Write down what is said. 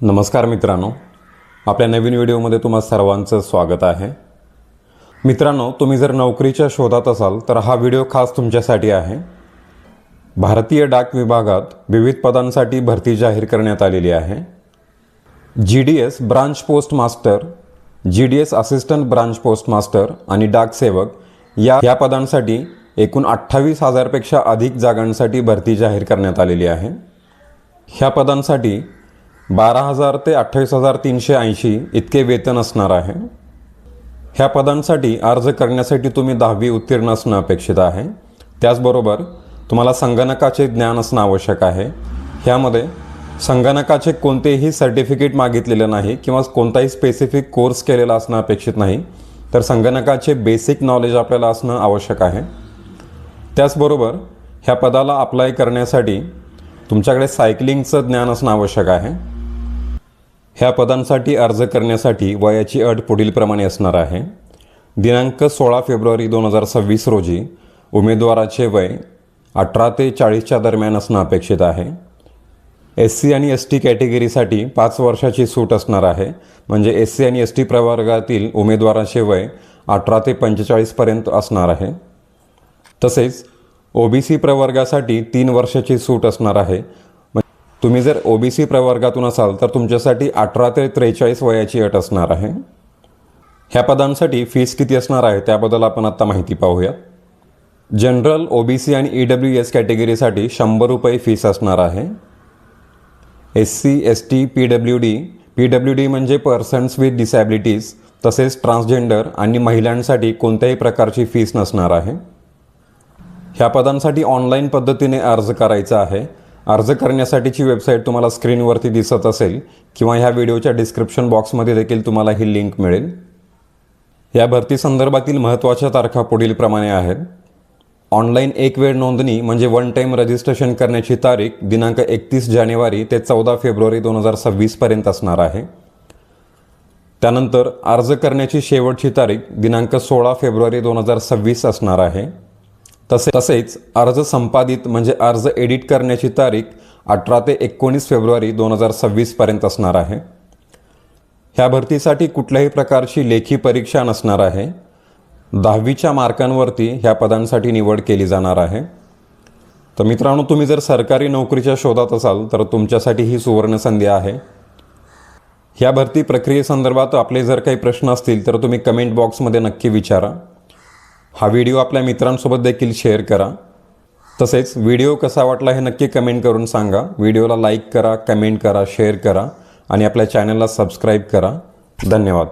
नमस्कार मित्रांनो, आपल्या नवीन व्हिडिओमध्ये तुम्हा सर्वांचं स्वागत आहे। मित्रांनो, तुम्ही जर नोकरीच्या शोधात असाल तर हा व्हिडिओ खास तुमच्यासाठी आहे। भारतीय डाक विभागात विविध पदांसाठी भरती जाहीर करण्यात आलेली आहे। GDS branch post master, GDS assistant branch post master आणि डाक सेवक या पदांसाठी एकूण 28,000 पेक्षा अधिक जागांसाठी भरती जाहीर करण्यात आलेली आहे। ह्या पदांसाठी 12,000 ते 28,380 इतके वेतन असणार आहे। ह्या पदांसाठी अर्ज करण्यासाठी तुम्ही 10वी उत्तीर्ण असणं अपेक्षित आहे। त्याचबरोबर तुम्हाला संगणकाचे ज्ञान असणं आवश्यक आहे। ह्यामध्ये संगणकाचे कोणतेही सर्टिफिकेट मागितलेले नाही किंवा कोणताही स्पेसिफिक कोर्स केलेला असणं अपेक्षित नाही, तर संगणकाचे बेसिक नॉलेज आपल्याला असणं आवश्यक आहे। त्याचबरोबर ह्या पदाला अप्लाय करण्यासाठी तुमच्याकडे सायकलिंगचं ज्ञान असणं आवश्यक आहे। ह्या पदांसाठी अर्ज करण्यासाठी वयाची अट पुढीलप्रमाणे असणार आहे। दिनांक 16 फेब्रुवारी 2026 रोजी उमेदवाराचे वय 18 ते 40च्या दरम्यान असणं अपेक्षित आहे। SC आणि ST कॅटेगरीसाठी 5 वर्षाची सूट असणार आहे, म्हणजे SC आणि ST प्रवर्गातील उमेदवाराचे वय 18 ते 45पर्यंत असणार आहे। तसेच OBC प्रवर्गासाठी 3 वर्षाची सूट असणार आहे। तुम्ही जर OBC प्रवर्गातून असाल तर तुमच्यासाठी 18 ते 43 वयाची अट असणार आहे। ह्या पदांसाठी फीस किती असणार आहे त्याबद्दल आपण आता माहिती पाहूया। जनरल, OBC आणि EWS कॅटेगरीसाठी 100 रुपये फीस असणार आहे। SC, ST, PWD म्हणजे पर्सन्स विथ डिसॅबिलिटीज, तसेच ट्रान्सजेंडर आणि महिलांसाठी कोणत्याही प्रकारची फीस नसणार आहे। ह्या पदांसाठी ऑनलाईन पद्धतीने अर्ज करायचा आहे। अर्ज करण्यासाठीची वेबसाईट तुम्हाला स्क्रीनवरती दिसत असेल किंवा ह्या व्हिडिओच्या डिस्क्रिप्शन बॉक्समध्ये देखील तुम्हाला ही लिंक मिळेल। या भरती संदर्भातील महत्त्वाच्या तारखा पुढीलप्रमाणे आहेत। ऑनलाईन एक वेळ नोंदणी म्हणजे वन टाईम रजिस्ट्रेशन करण्याची तारीख दिनांक 31 जानेवारी ते 14 फेब्रुवारी 2026 पर्यंत असणार आहे। त्यानंतर अर्ज करण्याची शेवटची तारीख दिनांक 16 फेब्रुवारी 2026 असणार आहे। तसेच अर्ज संपादित म्हणजे अर्ज एडिट करण्याची तारीख 18 ते 19 फेब्रुवारी 2026 पर्यंत असणार आहे। ह्या भरतीसाठी कुठल्याही प्रकारची लेखी परीक्षा नसणार आहे। 10वीच्या मार्कांवरती ह्या पदांसाठी निवड केली जाणार आहे। तर मित्रांनो, तुम्ही जर सरकारी नोकरीच्या शोधात असाल तर तुमच्यासाठी ही सुवर्ण संधी आहे। ह्या भरती प्रक्रियेसंदर्भात आपले जर काही प्रश्न असतील तर तुम्ही कमेंट बॉक्समध्ये नक्की विचारा। हा व्हिडिओ आपल्या मित्रांसोबत देखील शेअर करा। तसेच व्हिडिओ कसा वाटला हे नक्की कमेंट करून सांगा। व्हिडिओला लाईक करा, कमेंट करा, शेअर करा आणि आपल्या चॅनलला सबस्क्राईब करा। धन्यवाद।